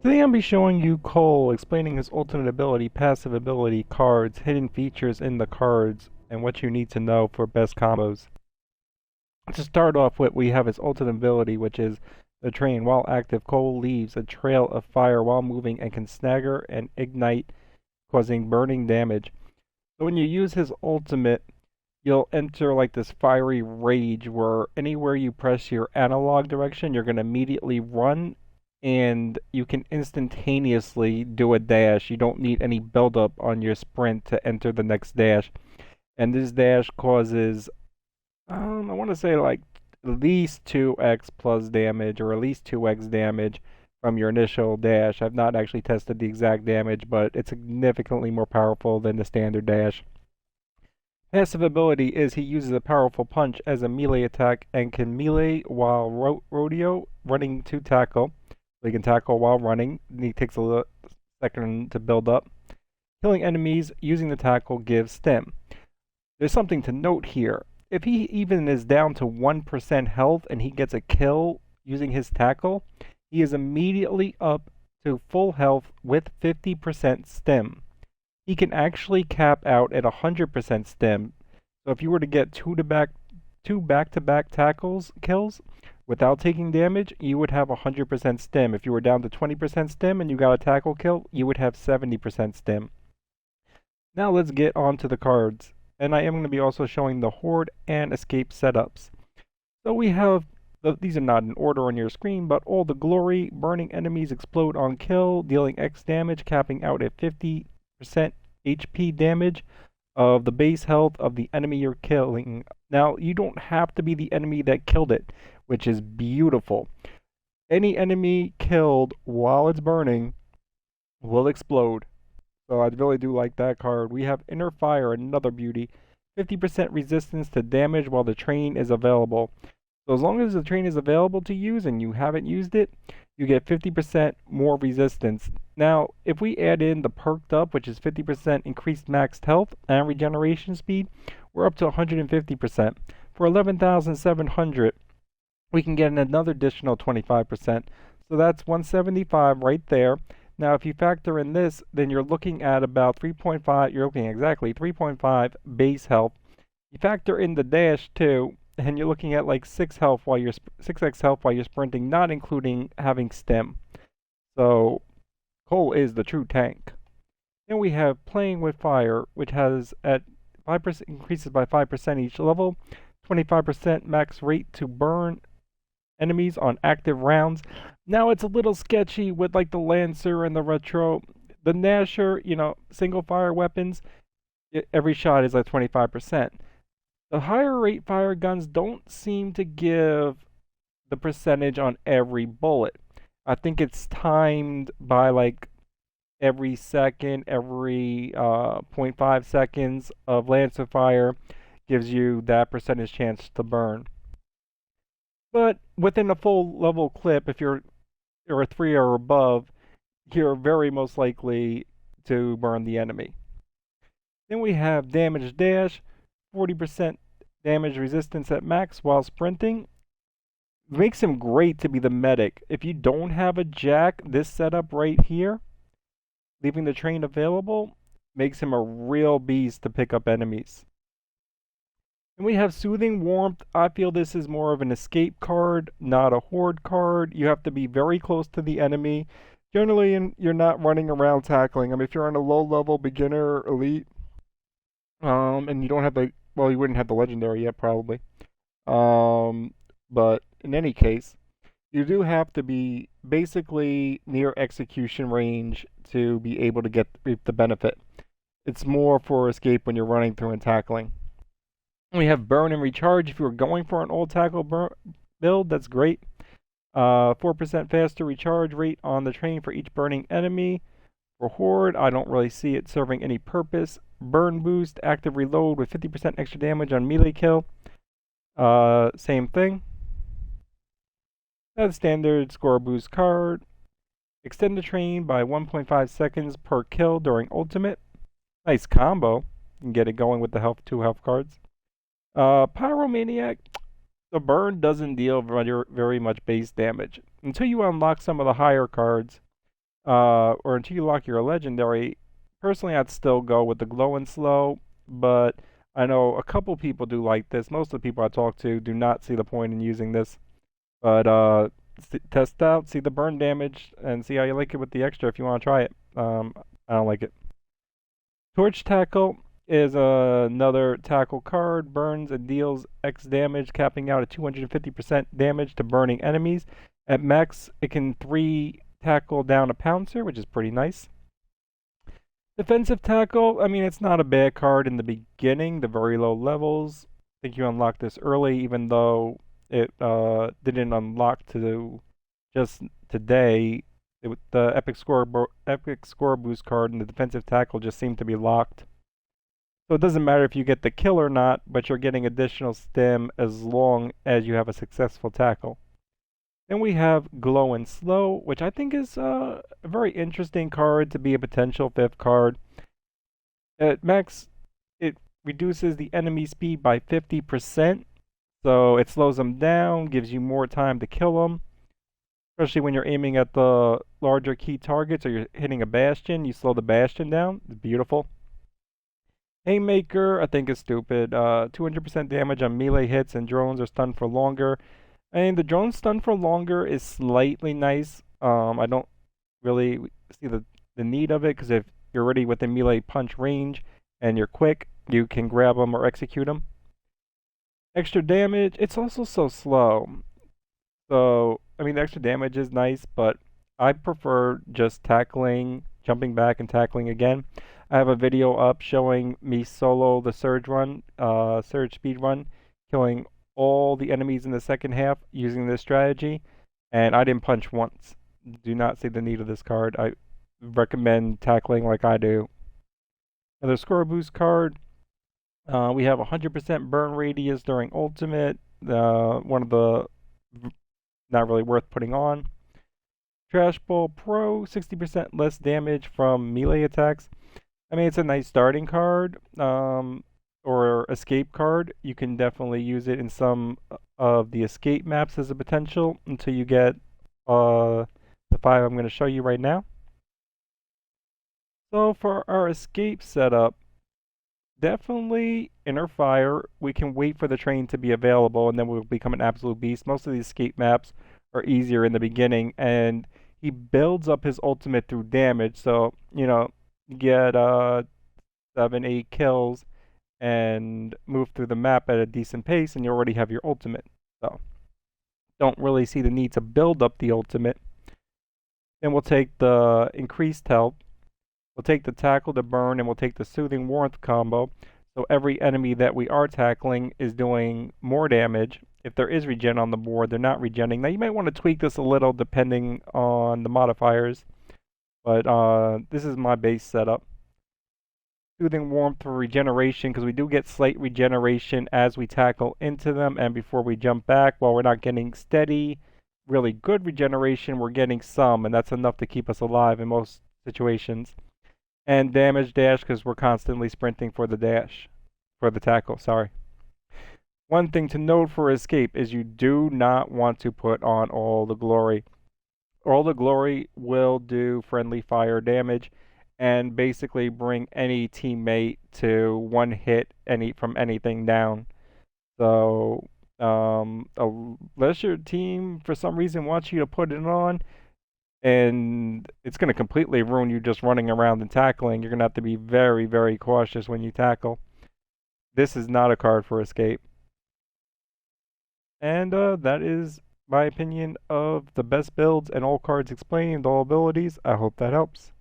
Today I'm be showing you Cole explaining his ultimate ability, passive ability, cards, hidden features in the cards, and what you need to know for best combos. To start off with, we have his ultimate ability, which is the train. While active, Cole leaves a trail of fire while moving and can stagger and ignite, causing burning damage. So when you use his ultimate, you'll enter like this fiery rage where anywhere you press your analog direction, you're going to immediately run and you can instantaneously do a dash. You don't need any buildup on your sprint to enter the next dash. And this dash causes, I want to say like at least 2x plus damage or at least 2x damage from your initial dash. I've not actually tested the exact damage, but it's significantly more powerful than the standard dash. Passive ability is he uses a powerful punch as a melee attack and can melee while rodeo running to tackle. So he can tackle while running. He takes a second to build up. Killing enemies using the tackle gives stim. There's something to note here. If he even is down to 1% health and he gets a kill using his tackle, he is immediately up to full health with 50% stim. He can actually cap out at 100% stim. So if you were to get two back-to-back tackles kills without taking damage, you would have 100% stim. If you were down to 20% stim and you got a tackle kill, you would have 70% stim. Now let's get on to the cards. And I am going to be also showing the Horde and Escape setups. So we have, these are not in order on your screen, but all the glory, burning enemies explode on kill, dealing X damage, capping out at 50% HP damage of the base health of the enemy you're killing. Now, you don't have to be the enemy that killed it, which is beautiful. Any enemy killed while it's burning will explode. So I really do like that card. We have Inner Fire, another beauty. 50% resistance to damage while the train is available. So as long as the train is available to use and you haven't used it, you get 50% more resistance. Now, if we add in the perked up, which is 50% increased maxed health and regeneration speed, we're up to 150%. For 11,700, we can get another additional 25%. So that's 175 right there. Now, if you factor in this, then you're looking at about 3.5, you're looking at exactly 3.5 base health. You factor in the dash too, and you're looking at like 6x health while you're sprinting, not including having stim. So Cole is the true tank. Then we have Playing with Fire, which has at 5% increases by 5% each level, 25% max rate to burn enemies on active rounds. Now it's a little sketchy with like the Lancer and the Retro. The Nasher, single fire weapons, every shot is like 25%. The higher rate fire guns don't seem to give the percentage on every bullet. I think it's timed by like every second, every 0.5 seconds of Lancer fire gives you that percentage chance to burn. But within a full level clip, if you're a 3 or above, you're very most likely to burn the enemy. Then we have Damage Dash, 40% damage resistance at max while sprinting. Makes him great to be the medic. If you don't have a jack, this setup right here, leaving the train available, makes him a real beast to pick up enemies. And we have Soothing Warmth. I feel this is more of an escape card, not a horde card. You have to be very close to the enemy. Generally, you're not running around tackling. I mean, if you're on a low-level beginner elite, and you don't have the, well, you wouldn't have the legendary yet, probably. But in any case, you do have to be basically near execution range to be able to reap the benefit. It's more for escape when you're running through and tackling. We have Burn and Recharge. If you were going for an old tackle build, that's great. 4% faster recharge rate on the train for each burning enemy. For Horde, I don't really see it serving any purpose. Burn Boost, active reload with 50% extra damage on melee kill. Same thing. That's standard score boost card. Extend the train by 1.5 seconds per kill during ultimate. Nice combo. You can get it going with the 2 health cards. Pyromaniac, the burn doesn't deal very much base damage. Until you unlock some of the higher cards, or until you lock your legendary. Personally, I'd still go with the glow and slow, but I know a couple people do like this. Most of the people I talk to do not see the point in using this. But test out, see the burn damage, and see how you like it with the extra if you want to try it. I don't like it. Torch Tackle is another tackle card. Burns and deals X damage, capping out at 250% damage to burning enemies. At max, it can 3 tackle down a pouncer, which is pretty nice. Defensive Tackle, I mean, it's not a bad card in the beginning, the very low levels. I think you unlock this early, even though it didn't unlock to just today. The epic score boost card and the defensive tackle just seem to be locked. So it doesn't matter if you get the kill or not, but you're getting additional stim as long as you have a successful tackle. Then we have Glow and Slow, which I think is a very interesting card to be a potential 5th card. At max, it reduces the enemy speed by 50%, so it slows them down, gives you more time to kill them. Especially when you're aiming at the larger key targets or you're hitting a bastion, you slow the bastion down. It's beautiful. Haymaker, I think is stupid. 200% damage on melee hits and drones are stunned for longer. I mean, the drone stun for longer is slightly nice. I don't really see the need of it because if you're already within melee punch range and you're quick, you can grab them or execute them. Extra damage, it's also so slow. So, I mean, the extra damage is nice, but I prefer just tackling, jumping back and tackling again. I have a video up showing me solo the surge speed run, killing all the enemies in the second half using this strategy, and I didn't punch once. Do not see the need of this card. I recommend tackling like I do. Another score boost card. We have 100% burn radius during ultimate. One of the not really worth putting on. Trash Ball Pro, 60% less damage from melee attacks. I mean, it's a nice starting card, or escape card. You can definitely use it in some of the escape maps as a potential until you get the 5 I'm going to show you right now. So for our escape setup, definitely Inner Fire. We can wait for the train to be available and then we'll become an absolute beast. Most of the escape maps are easier in the beginning, and he builds up his ultimate through damage. So, you know, get 7, 8 kills and move through the map at a decent pace, and you already have your ultimate. So, don't really see the need to build up the ultimate. Then we'll take the increased health. We'll take the tackle to burn, and we'll take the soothing warmth combo. So every enemy that we are tackling is doing more damage. If there is regen on the board, they're not regenning. Now you might want to tweak this a little depending on the modifiers, but this is my base setup. Soothing warmth for regeneration, because we do get slight regeneration as we tackle into them and before we jump back. While we're not getting steady, really good regeneration, we're getting some, and that's enough to keep us alive in most situations. And damage dash, because we're constantly sprinting for the dash, for the tackle, sorry. One thing to note for escape is you do not want to put on all the glory. All the glory will do friendly fire damage and basically bring any teammate to one hit from anything down. So unless your team for some reason wants you to put it on, and it's going to completely ruin you just running around and tackling, you're going to have to be very, very cautious when you tackle. This is not a card for escape. And that is my opinion of the best builds and all cards explained, all abilities. I hope that helps.